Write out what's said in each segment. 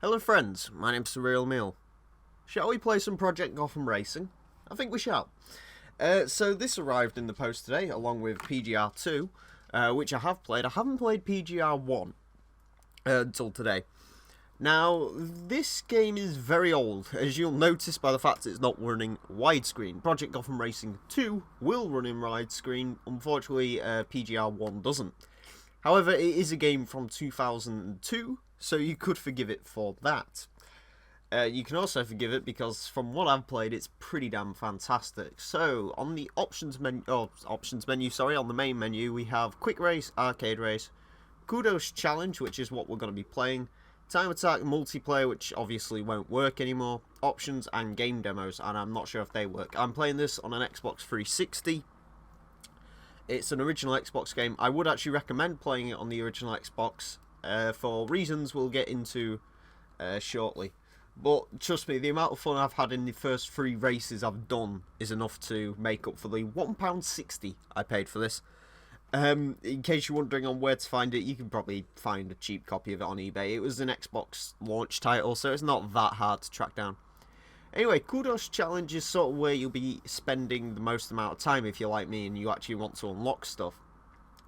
Hello friends, my name's TheRealEmile. Shall we play some Project Gotham Racing? I think we shall. So this arrived in the post today, along with PGR 2, which I have played. I haven't played PGR 1 until today. Now, this game is very old, as you'll notice by the fact it's not running widescreen. Project Gotham Racing 2 will run in widescreen, unfortunately PGR 1 doesn't. However, it is a game from 2002, so you could forgive it for that. You can also forgive it because from what I've played, it's pretty damn fantastic. So, on the options menu, on the main menu, we have Quick Race, Arcade Race, Kudos Challenge, which is what we're going to be playing, Time Attack, Multiplayer, which obviously won't work anymore, Options, and Game Demos, and I'm not sure if they work. I'm playing this on an Xbox 360. It's an original Xbox game. I would actually recommend playing it on the original Xbox for reasons we'll get into shortly. But trust me, the amount of fun I've had in the first 3 races I've done is enough to make up for the £1.60 I paid for this. In case you're wondering on where to find it, you can probably find a cheap copy of it on eBay. It was an Xbox launch title, so it's not that hard to track down. Anyway, Kudos Challenge is sort of where you'll be spending the most amount of time if you're like me and you actually want to unlock stuff.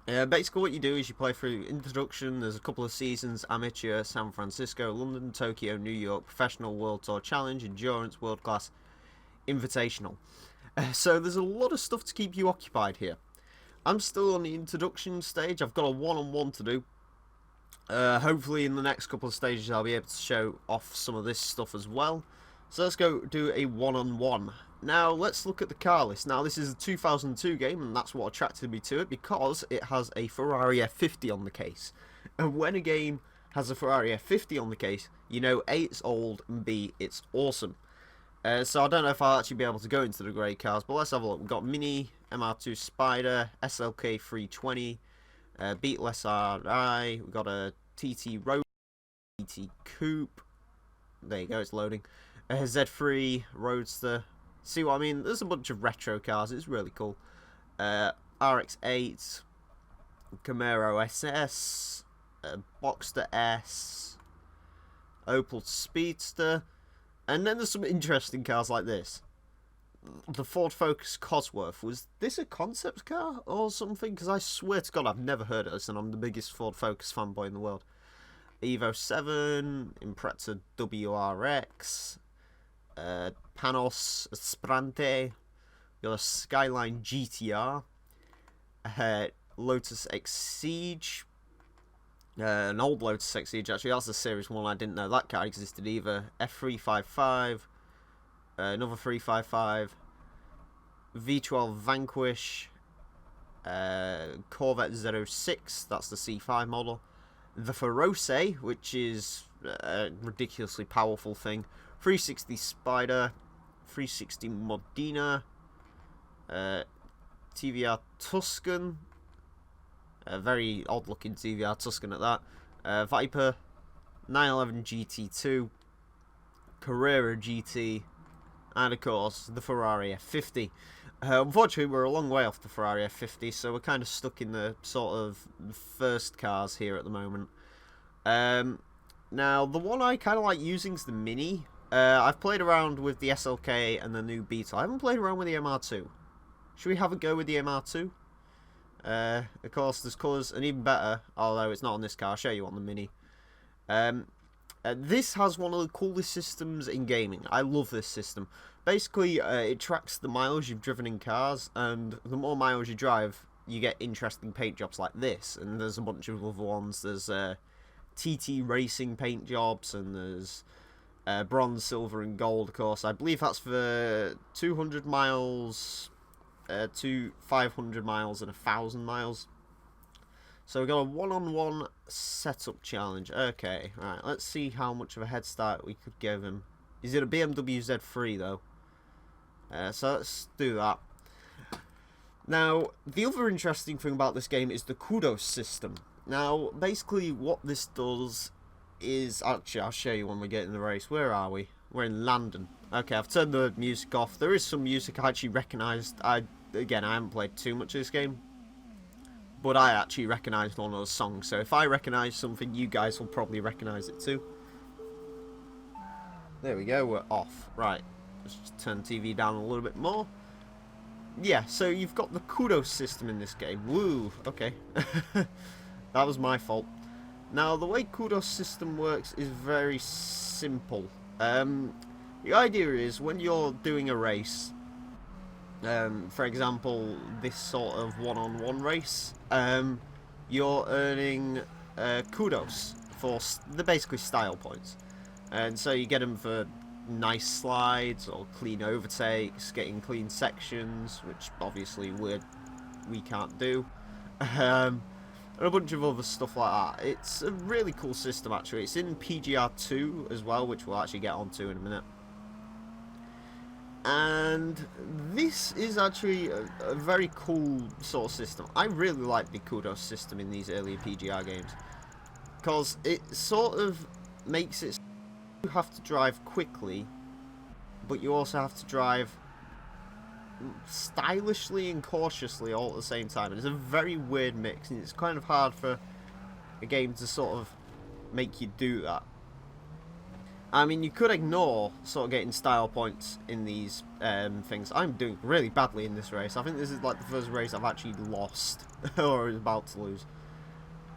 Basically what you do is you play through Introduction, there's a couple of seasons, Amateur, San Francisco, London, Tokyo, New York, Professional, World Tour Challenge, Endurance, World Class, Invitational. So there's a lot of stuff to keep you occupied here. I'm still on the Introduction stage, I've got a one-on-one to do. Hopefully in the next couple of stages I'll be able to show off some of this stuff as well. So let's go do a one-on-one. Now let's look at the car list. Now this is a 2002 game and that's what attracted me to it because it has a Ferrari F50 on the case. And when a game has a Ferrari F50 on the case, you know A, it's old, and B, it's awesome. So I don't know if I'll actually be able to go into the grey cars, but let's have a look. We've got Mini, MR2 Spider, SLK 320, Beetle SRI, we've got a TT Road, TT Coupe, there you go, it's loading. Z3 Roadster. See what I mean? There's a bunch of retro cars. It's really cool. RX-8, Camaro SS, Boxster S, Opel Speedster, and then there's some interesting cars like this. The Ford Focus Cosworth. Was this a concept car or something? Because I swear to God I've never heard of this, and I'm the biggest Ford Focus fanboy in the world. Evo 7, Impreza WRX. Panos Sprante, got a Skyline GTR, Lotus Exige, an old Lotus Exige actually, that's a Series 1, I didn't know that car existed either, F355, another 355, V12 Vanquish, Corvette Z06, that's the C5 model, the Feroce, which is a ridiculously powerful thing, 360 Spider, 360 Modena, TVR Tuscan, a very odd looking TVR Tuscan at that, Viper, 911 GT2, Carrera GT, and of course the Ferrari F50. Unfortunately we're a long way off the Ferrari F50, so we're kind of stuck in the sort of first cars here at the moment. Now the one I kind of like using is the Mini. I've played around with the SLK and the new Beetle. I haven't played around with the MR2. Should we have a go with the MR2? Of course, there's colours, and even better, although it's not on this car, I'll show you on the Mini. This has one of the coolest systems in gaming. I love this system. Basically, it tracks the miles you've driven in cars, and the more miles you drive, you get interesting paint jobs like this. And there's a bunch of other ones. There's TT Racing paint jobs, and there's bronze, silver, and gold, of course. I believe that's for 200 miles, 500 miles, and 1,000 miles. So we've got a one-on-one setup challenge. Okay, right, let's see how much of a head start we could give him. Is it a BMW Z3, though? So let's do that. Now, the other interesting thing about this game is the Kudos system. Now, basically what this does is, actually I'll show you when we get in the race. Where are we? We're in London. Okay, I've turned the music off. There is some music I actually recognised. Again, I haven't played too much of this game, but I actually recognised one of those songs. So if I recognise something, you guys will probably recognise it too. There we go, we're off. Right, let's just turn the TV down a little bit more. Yeah, so you've got the kudos system in this game. Woo, okay. That was my fault. Now, the way kudos system works is very simple. The idea is when you're doing a race, for example, this sort of one-on-one race, you're earning kudos for the basically style points. And so you get them for nice slides or clean overtakes, getting clean sections, which obviously we can't do. And a bunch of other stuff like that. It's a really cool system actually. It's in PGR2 as well, which we'll actually get onto in a minute. And this is actually a very cool sort of system. I really like the kudos system in these earlier PGR games, because it sort of makes it so you have to drive quickly, but you also have to drive stylishly and cautiously all at the same time. And it's a very weird mix, and it's kind of hard for a game to sort of make you do that. I mean, you could ignore sort of getting style points in these things. I'm doing really badly in this race. I think this is like the first race I've actually lost or is about to lose.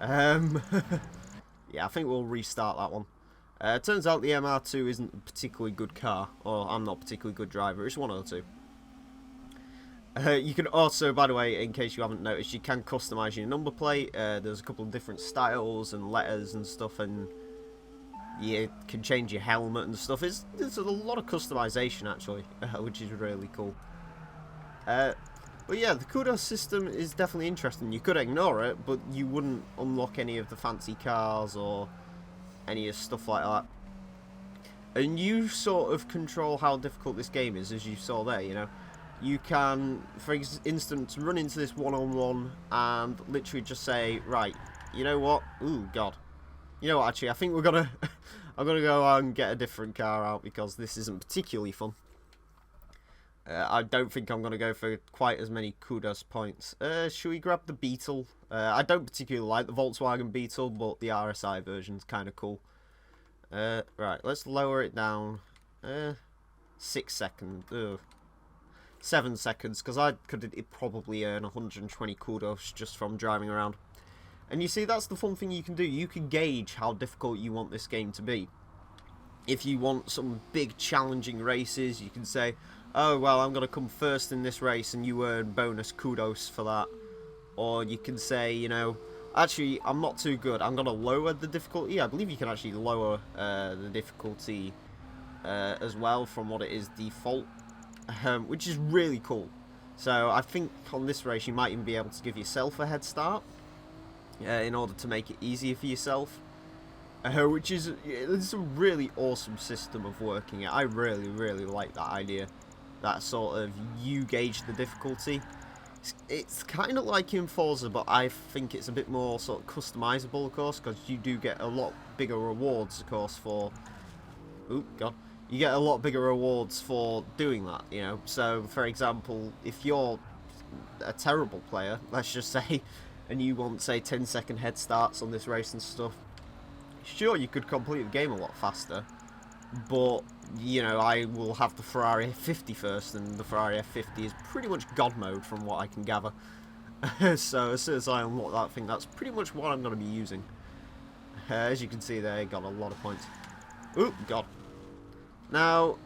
Yeah, I think we'll restart that one. Turns out the MR2 isn't a particularly good car, or I'm not a particularly good driver. It's one or two. You can also, by the way, in case you haven't noticed, you can customise your number plate. There's a couple of different styles and letters and stuff, and you can change your helmet and stuff. There's a lot of customization actually, which is really cool. But yeah, the kudos system is definitely interesting. You could ignore it, but you wouldn't unlock any of the fancy cars or any of stuff like that. And you sort of control how difficult this game is, as you saw there, you know. You can, for instance, run into this one-on-one and literally just say, right, you know what? Ooh, God. You know what, actually, I think we're gonna... I'm gonna go out and get a different car out because this isn't particularly fun. I don't think I'm gonna go for quite as many kudos points. Should we grab the Beetle? I don't particularly like the Volkswagen Beetle, but the RSI version's kind of cool. Right, let's lower it down. 6 seconds. Ugh. 7 seconds, because I could probably earn 120 kudos just from driving around. And you see, that's the fun thing you can do. You can gauge how difficult you want this game to be. If you want some big challenging races, you can say, oh, well, I'm going to come first in this race and you earn bonus kudos for that. Or you can say, you know, actually, I'm not too good. I'm going to lower the difficulty. I believe you can actually lower the difficulty as well from what it is default, which is really cool. So I think on this race you might even be able to give yourself a head start. In order to make it easier for yourself, which is it's a really awesome system of working it. I really like that idea, that sort of you gauge the difficulty. It's kind of like in Forza, but I think it's a bit more sort of customizable, of course, because you do get a lot bigger rewards, of course, for... Oop, God. You get a lot bigger rewards for doing that, you know. So, for example, if you're a terrible player, let's just say, and you want, say, 10-second head starts on this race and stuff, sure, you could complete the game a lot faster, but, you know, I will have the Ferrari F50 first, and the Ferrari F50 is pretty much God mode from what I can gather. So, as soon as I unlock that thing, that's pretty much what I'm going to be using. As you can see there, got a lot of points. Oop, God. Now,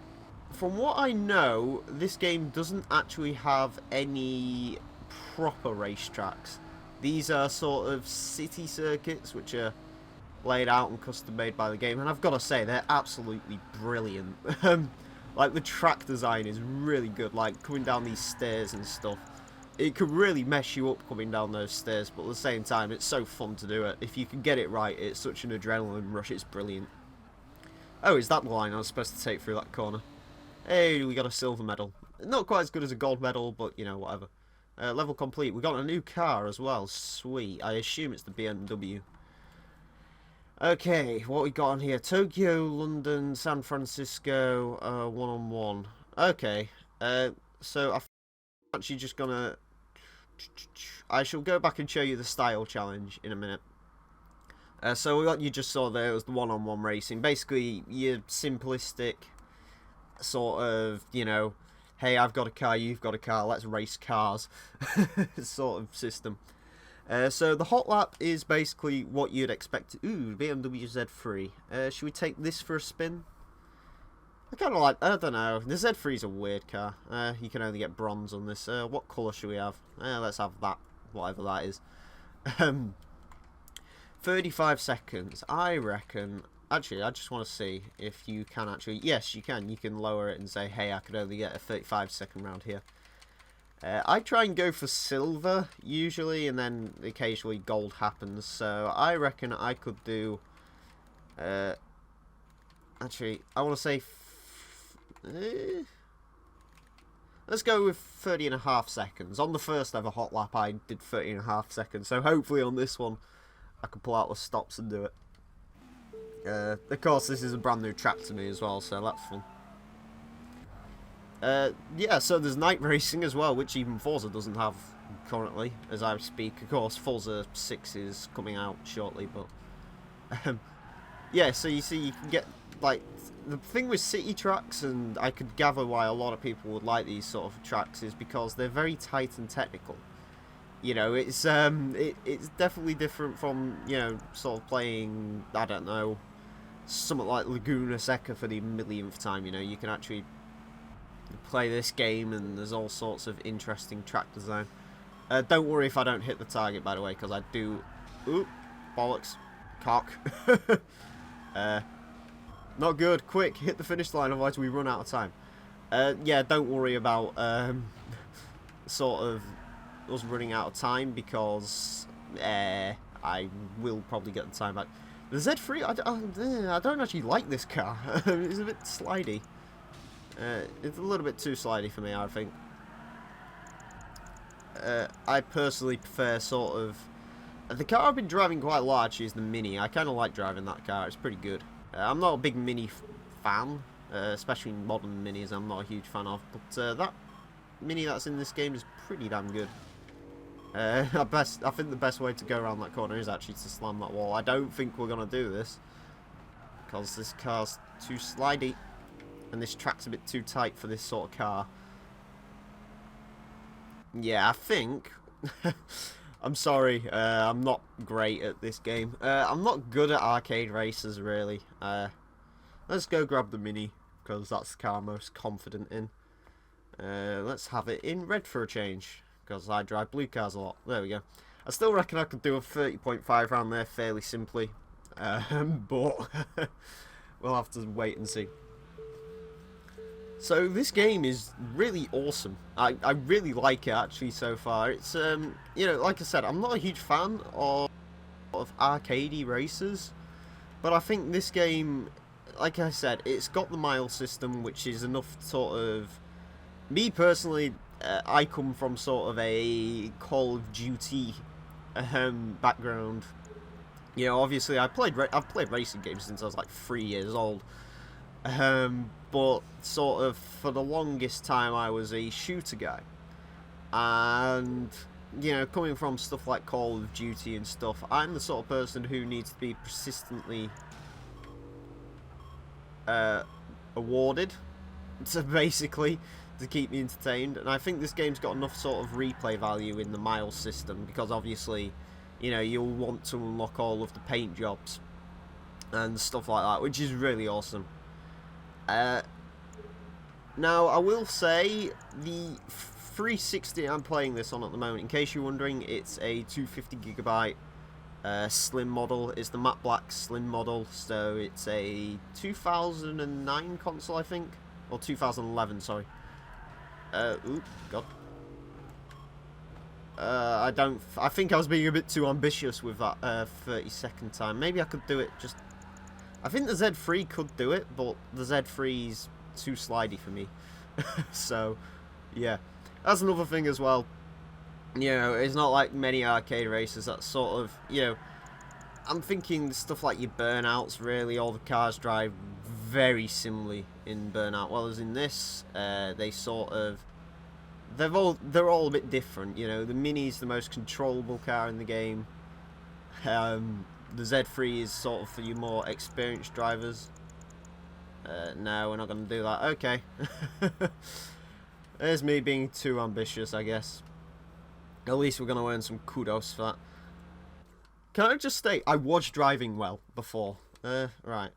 from what I know, this game doesn't actually have any proper racetracks. These are sort of city circuits which are laid out and custom made by the game, and I've got to say they're absolutely brilliant. Like the track design is really good, like coming down these stairs and stuff. It could really mess you up coming down those stairs, but at the same time it's so fun to do it. If you can get it right, it's such an adrenaline rush, it's brilliant. Oh, is that the line I was supposed to take through that corner? Hey, we got a silver medal. Not quite as good as a gold medal, but you know, whatever. Level complete. We got a new car as well. Sweet. I assume it's the BMW. Okay, what we got on here? Tokyo, London, San Francisco, one-on-one. Okay, so I'm actually just gonna... I shall go back and show you the style challenge in a minute. So what you just saw there was the one-on-one racing. Basically, your simplistic sort of, you know, hey, I've got a car, you've got a car, let's race cars sort of system. So the hot lap is basically what you'd expect. Ooh, BMW Z3. Should we take this for a spin? I kind of like, I don't know, the Z3 is a weird car. You can only get bronze on this. What colour should we have? Let's have that, whatever that is. 35 seconds. I reckon, actually, I just want to see if you can actually, yes, you can lower it and say, hey, I could only get a 35-second round here. I try and go for silver, usually, and then occasionally gold happens, so I reckon I could do, actually, I want to say, let's go with 30.5 seconds. On the first ever hot lap, I did 30.5 seconds, so hopefully on this one, I can pull out the stops and do it. Of course, this is a brand new track to me as well, so that's fun. Yeah, so there's night racing as well, which even Forza doesn't have currently, as I speak. Of course, Forza 6 is coming out shortly, but... yeah, so you see, you can get, like, the thing with city tracks, and I could gather why a lot of people would like these sort of tracks, is because they're very tight and technical. You know, it's definitely different from, you know, sort of playing, I don't know, something like Laguna Seca for the millionth time. You know, you can actually play this game and there's all sorts of interesting track design. Don't worry if I don't hit the target, by the way, because I do... Oop, bollocks. Cock. Not good. Quick, hit the finish line, otherwise we run out of time. Yeah, don't worry about sort of us running out of time, because I will probably get the time back. The Z3, I don't actually like this car. It's a bit slidey. It's a little bit too slidey for me, I think. I personally prefer sort of... The car I've been driving quite a lot actually is the Mini. I kind of like driving that car. It's pretty good. I'm not a big Mini fan, especially modern Minis I'm not a huge fan of. But that Mini that's in this game is pretty damn good. I think the best way to go around that corner is actually to slam that wall. I don't think we're going to do this, because this car's too slidey, and this track's a bit too tight for this sort of car. Yeah, I think... I'm sorry, I'm not great at this game. I'm not good at arcade races, really. Let's go grab the Mini, because that's the car I'm most confident in. Let's have it in red for a change, because I drive blue cars a lot. There we go. I still reckon I could do a 30.5 round there fairly simply, but we'll have to wait and see. So this game is really awesome. I really like it actually so far. It's you know, like I said, I'm not a huge fan of arcadey races, but I think this game, like I said, it's got the mile system, which is enough to sort of... Me personally, I come from sort of a Call of Duty background. You know, obviously I've played racing games since I was like 3 years old. But sort of for the longest time I was a shooter guy, and you know, coming from stuff like Call of Duty and stuff, I'm the sort of person who needs to be persistently awarded to basically to keep me entertained, and I think this game's got enough sort of replay value in the mile system, because obviously, you know, you'll want to unlock all of the paint jobs and stuff like that, which is really awesome. Now, I will say, the 360 I'm playing this on at the moment, in case you're wondering, it's a 250GB slim model. It's the matte black slim model, so it's a 2009 console, I think, or 2011, sorry. Oop, God. I think I was being a bit too ambitious with that 30-second time. Maybe I could do it just... I think the Z3 could do it, but the Z3's too slidey for me. So, yeah. That's another thing as well. You know, it's not like many arcade races that sort of, you know... I'm thinking stuff like your Burnouts, really. All the cars drive very similarly in Burnout. Well, as in this, they sort of... They're all a bit different, you know. The Mini's the most controllable car in the game. the Z3 is sort of for you more experienced drivers. No, we're not going to do that. Okay. There's me being too ambitious, I guess. At least we're going to earn some kudos for that. Can I just state, I was driving well before. Right.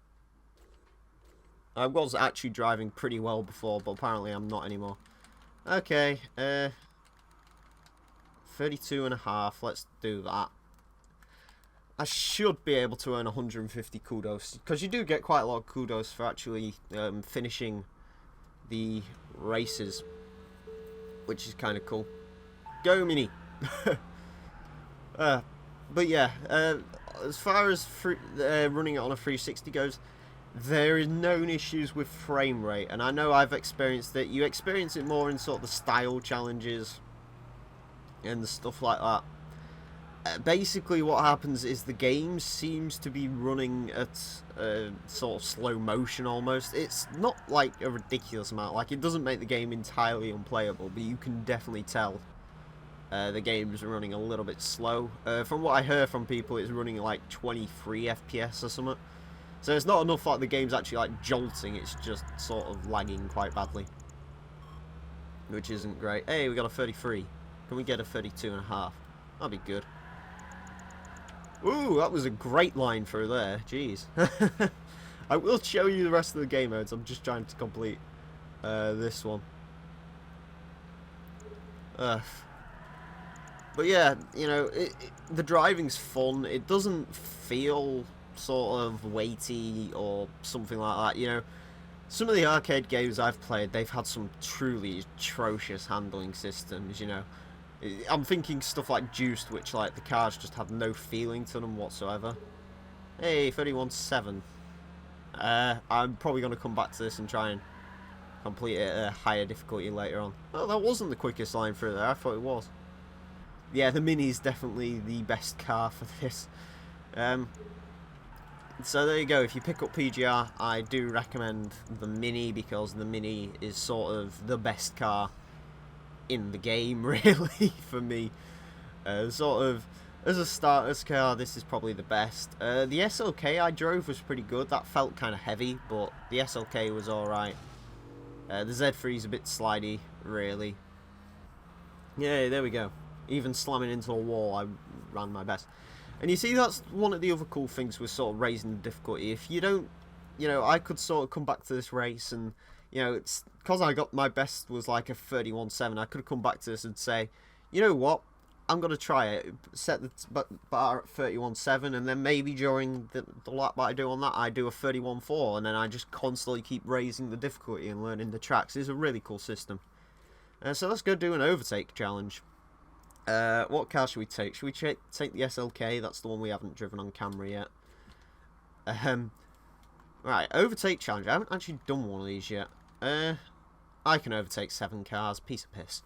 I was actually driving pretty well before, but apparently I'm not anymore. Okay, 32.5, let's do that. I should be able to earn 150 kudos, because you do get quite a lot of kudos for actually finishing the races, which is kind of cool. Go Mini! But yeah, as far as running it on a 360 goes, there is no issues with frame rate, and I know I've experienced it. You experience it more in sort of the style challenges and the stuff like that. Basically what happens is the game seems to be running at sort of slow motion almost. It's not like a ridiculous amount, like it doesn't make the game entirely unplayable, but you can definitely tell the game is running a little bit slow. From what I heard from people, it's running like 23 FPS or something. So it's not enough like the game's actually like jolting, it's just sort of lagging quite badly. Which isn't great. Hey, we got a 33. Can we get a 32.5? That'd be good. Ooh, that was a great line through there. Jeez. I will show you the rest of the game modes. I'm just trying to complete this one. But yeah, you know, the driving's fun. It doesn't feel sort of weighty or something like that, you know. Some of the arcade games I've played, they've had some truly atrocious handling systems, you know. I'm thinking stuff like Juiced, which like the cars just have no feeling to them whatsoever. Hey, 31.7. I'm probably going to come back to this and try and complete it at a higher difficulty later on. Oh, that wasn't the quickest line through there, I thought it was. Yeah, the Mini is definitely the best car for this. So there you go, if you pick up PGR, I do recommend the Mini, because the Mini is sort of the best car in the game, really, for me. Sort of, as a starter's car, this is probably the best. The SLK I drove was pretty good, that felt kind of heavy, but the SLK was alright. The Z3 is a bit slidey, really. Yeah, there we go. Even slamming into a wall, I ran my best. And you see, that's one of the other cool things with sort of raising the difficulty. If you don't, you know, I could sort of come back to this race and, you know, it's because I got my best was like a 31.7. I could have come back to this and say, you know what, I'm going to try it, set the bar at 31.7, and then maybe during the lap that I do on that, I do a 31.4, and then I just constantly keep raising the difficulty and learning the tracks. It's a really cool system. So let's go do an overtake challenge. What car should we take? Should we take the SLK? That's the one we haven't driven on camera yet. Right, overtake challenge. I haven't actually done one of these yet. I can overtake 7 cars. Piece of piss.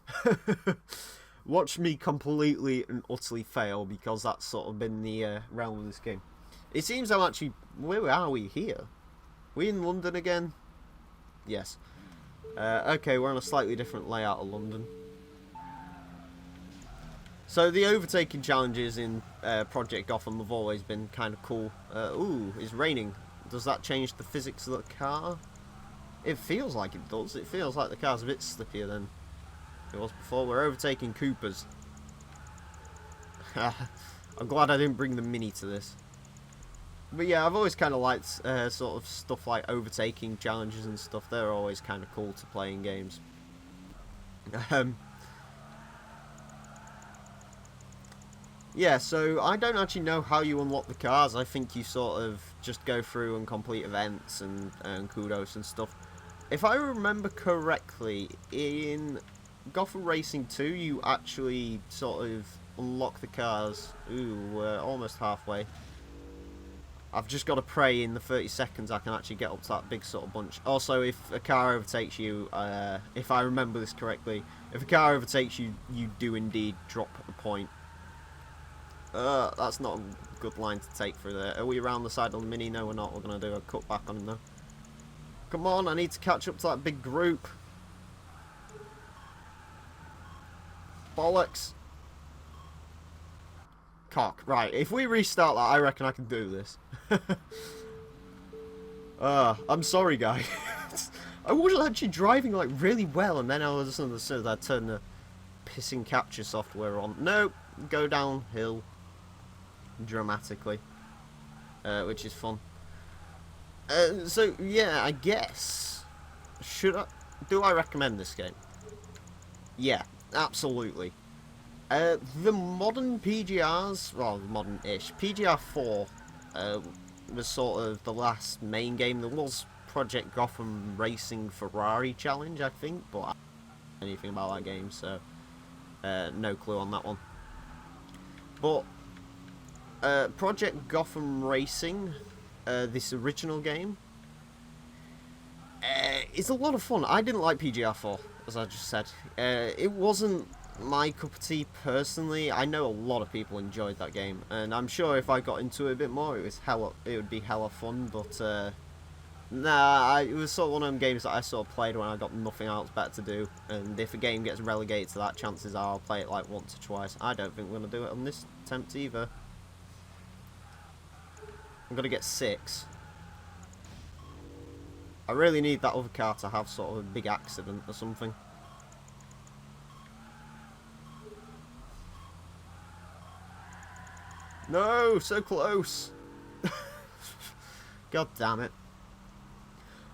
Watch me completely and utterly fail, because that's sort of been the realm of this game. It seems I'm actually... Where are we here? We in London again? Yes. Okay, we're on a slightly different layout of London. So the overtaking challenges in Project Gotham have always been kind of cool. Ooh, it's raining. Does that change the physics of the car? It feels like it does. It feels like the car's a bit slippier than it was before. We're overtaking Coopers. I'm glad I didn't bring the Mini to this. But yeah, I've always kind of liked sort of stuff like overtaking challenges and stuff. They're always kind of cool to play in games. Yeah, so I don't actually know how you unlock the cars. I think you sort of just go through and complete events and kudos and stuff. If I remember correctly, in Gotham Racing 2, you actually sort of unlock the cars. Ooh, we're almost halfway. I've just got to pray in the 30 seconds I can actually get up to that big sort of bunch. Also, if a car overtakes you, if I remember this correctly, if a car overtakes you, you do indeed drop a point. That's not a good line to take through there. Are we around the side of the Mini? No, we're not. We're going to do a cut back on him, though. Come on, I need to catch up to that big group. Bollocks. Cock. Right, if we restart that, I reckon I can do this. I'm sorry, guys. I was actually driving, like, really well, and then all of a sudden I turned the pissing capture software on. Nope, go downhill dramatically, which is fun. So, yeah, I guess... Do I recommend this game? Yeah, absolutely. The modern PGRs, well, modern-ish, PGR 4 was sort of the last main game. There was Project Gotham Racing Ferrari Challenge, I think, but I don't know anything about that game, so no clue on that one. But Project Gotham Racing, this original game, it's a lot of fun. I didn't like PGR 4, as I just said. It wasn't my cup of tea personally. I know a lot of people enjoyed that game, and I'm sure if I got into it a bit more, it would be hella fun. But nah, it was sort of one of them games that I sort of played when I got nothing else better to do. And if a game gets relegated to that, chances are I'll play it like once or twice. I don't think we're gonna do it on this attempt either. I'm gonna get 6. I really need that other car to have sort of a big accident or something. No, so close. God damn it.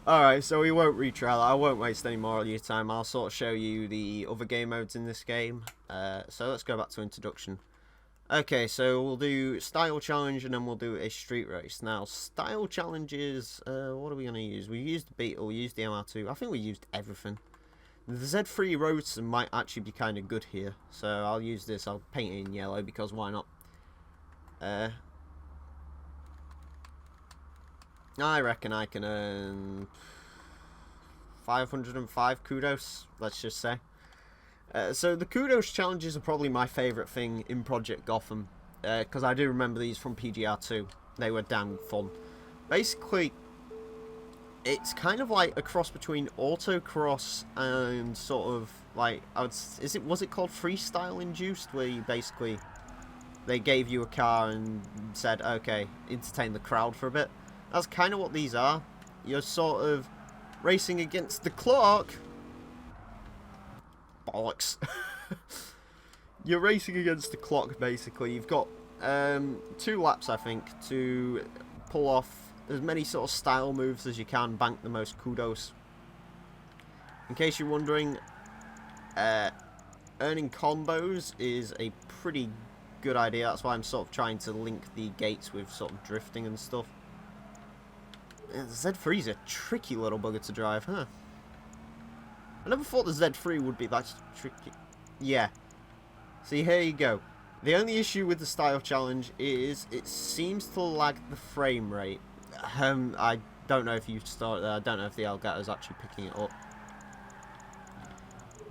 Alright, so we won't retry that. I won't waste any more of your time. I'll sort of show you the other game modes in this game. So let's go back to introduction. Okay, so we'll do style challenge and then we'll do a street race. Now, style challenges, what are we going to use? We used the Beetle, we used the MR2. I think we used everything. The Z3 Roadster might actually be kind of good here. So I'll use this. I'll paint it in yellow because why not? I reckon I can earn 505 kudos, let's just say. So the kudos challenges are probably my favourite thing in Project Gotham, because I do remember these from PGR 2. They were damn fun. Basically, it's kind of like a cross between autocross and sort of like was it called freestyle induced, where you basically they gave you a car and said, okay, entertain the crowd for a bit. That's kind of what these are. You're sort of racing against the clock. Bollocks. You're racing against the clock, basically. You've got 2 laps, I think, to pull off as many sort of style moves as you can, bank the most kudos. In case you're wondering, earning combos is a pretty good idea. That's why I'm sort of trying to link the gates with sort of drifting and stuff. Z3 is a tricky little bugger to drive, huh? I never thought the Z3 would be that tricky. Yeah. See, here you go. The only issue with the style challenge is it seems to lag the frame rate. I don't know if you started there. I don't know if the Elgato is actually picking it up.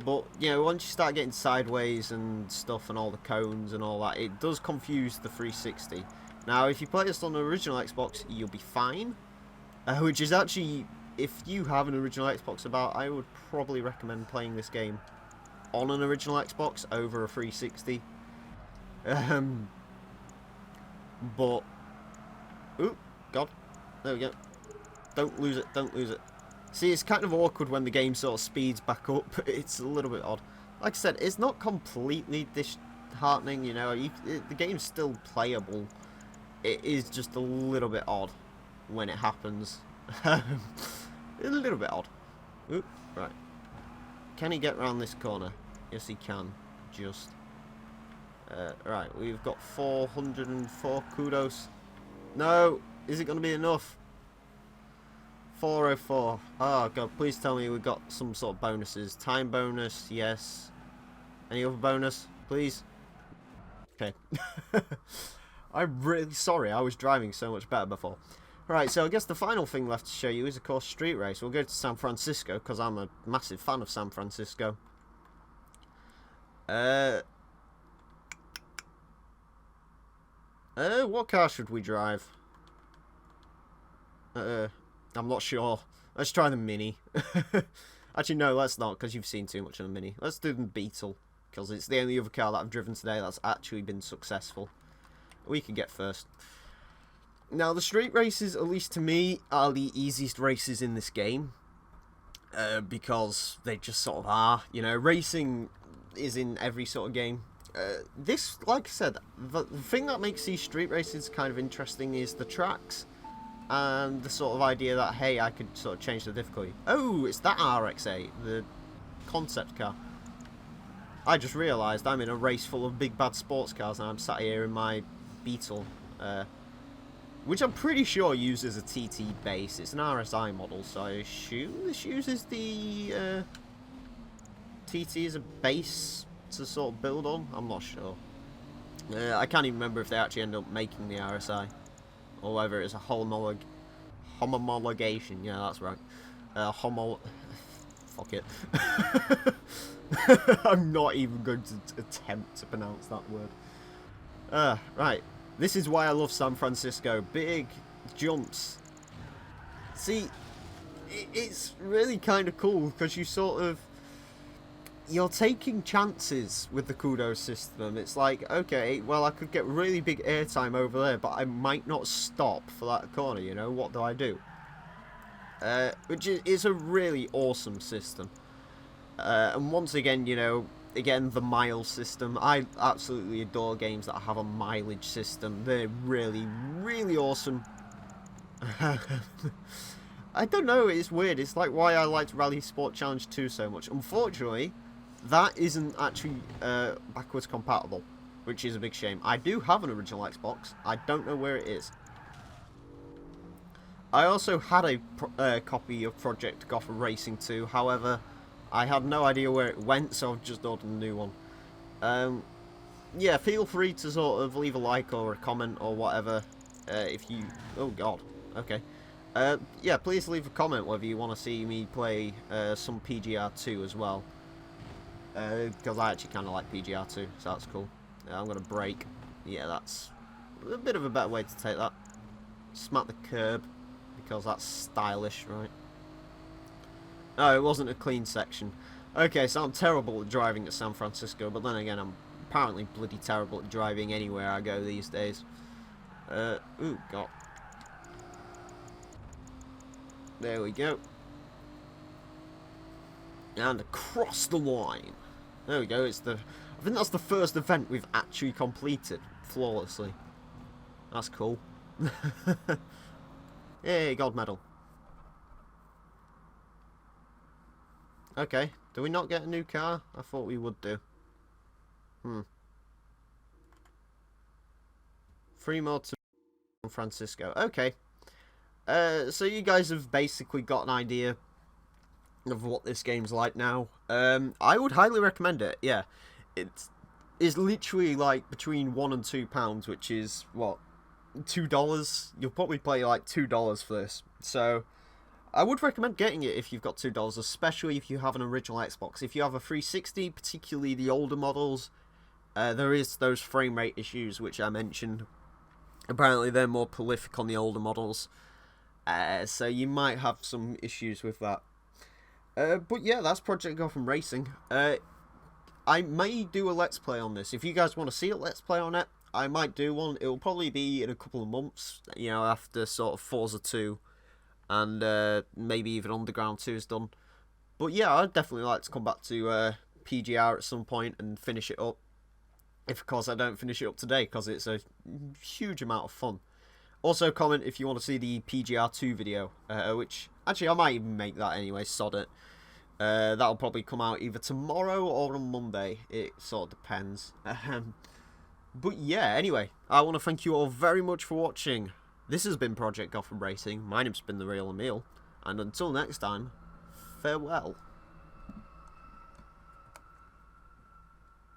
But, you know, once you start getting sideways and stuff and all the cones and all that, it does confuse the 360. Now, if you play this on the original Xbox, you'll be fine. Which is actually, if you have an original Xbox about, I would probably recommend playing this game on an original Xbox over a 360. But, ooh, God, there we go. Don't lose it, don't lose it. See, it's kind of awkward when the game sort of speeds back up. It's a little bit odd. Like I said, it's not completely disheartening, you know. The game's still playable. It is just a little bit odd when it happens. A little bit odd. Oop, right. Can he get around this corner? Yes, he can. Just. Right, we've got 404 kudos. No! Is it going to be enough? 404. Oh, God, please tell me we've got some sort of bonuses. Time bonus, yes. Any other bonus, please? Okay. I'm really sorry, I was driving so much better before. Right, so I guess the final thing left to show you is, of course, street race. We'll go to San Francisco, because I'm a massive fan of San Francisco. What car should we drive? I'm not sure. Let's try the Mini. Actually, no, let's not, because you've seen too much of the Mini. Let's do the Beetle, because it's the only other car that I've driven today that's actually been successful. We can get first. Now, the street races, at least to me, are the easiest races in this game. Because they just sort of are. You know, racing is in every sort of game. This, like I said, the thing that makes these street races kind of interesting is the tracks. And the sort of idea that, hey, I could sort of change the difficulty. Oh, it's that RX-8, the concept car. I just realised I'm in a race full of big bad sports cars and I'm sat here in my Beetle. Which I'm pretty sure uses a TT base. It's an RSI model, so I assume this uses the TT as a base to sort of build on. I'm not sure. I can't even remember if they actually end up making the RSI. Or whether it's a homologation. Yeah, that's right. Fuck it. I'm not even going to attempt to pronounce that word. Right. This is why I love San Francisco. Big jumps. See, it's really kind of cool because you're taking chances with the kudos system. It's like, okay, well, I could get really big airtime over there, but I might not stop for that corner, you know? What do I do? Which is a really awesome system. And once again, you know, the mile system. I absolutely adore games that have a mileage system. They're really, really awesome. I don't know, it's weird. It's like why I liked Rally Sport Challenge 2 so much. Unfortunately, that isn't actually backwards compatible, which is a big shame. I do have an original Xbox. I don't know where it is. I also had a copy of Project Gotham Racing 2, however, I had no idea where it went, so I've just ordered a new one. Yeah, feel free to sort of leave a like or a comment or whatever, if you... Oh god, okay. Yeah, please leave a comment whether you want to see me play some PGR2 as well. Because I actually kind of like PGR2, so that's cool. I'm going to brake. Yeah, that's a bit of a better way to take that. Smack the curb, because that's stylish, right? No, it wasn't a clean section. Okay, so I'm terrible at driving at San Francisco, but then again, I'm apparently bloody terrible at driving anywhere I go these days. Ooh, God. There we go. And across the line. There we go, I think that's the first event we've actually completed flawlessly. That's cool. Hey, gold medal. Okay, do we not get a new car? I thought we would do. 3 more to San Francisco. Okay. So you guys have basically got an idea of what this game's like now. I would highly recommend it. Yeah, it's literally like between £1 and £2, which is what, $2. You'll probably pay like $2 for this. So I would recommend getting it if you've got $2, especially if you have an original Xbox. If you have a 360, particularly the older models, there is those frame rate issues which I mentioned. Apparently they're more prolific on the older models, so you might have some issues with that. But yeah, that's Project Gotham Racing. I may do a Let's Play on this. If you guys want to see a Let's Play on it, I might do one. It'll probably be in a couple of months, you know, after sort of Forza 2 and maybe even Underground 2 is done. But yeah, I'd definitely like to come back to PGR at some point and finish it up. If, of course, I don't finish it up today, because it's a huge amount of fun. Also, comment if you want to see the PGR2 video, which, actually, I might even make that anyway, sod it. That'll probably come out either tomorrow or on Monday. It sort of depends. But yeah, anyway, I want to thank you all very much for watching. This has been Project Gotham Racing. My name's been TheRealEmile. And until next time, farewell.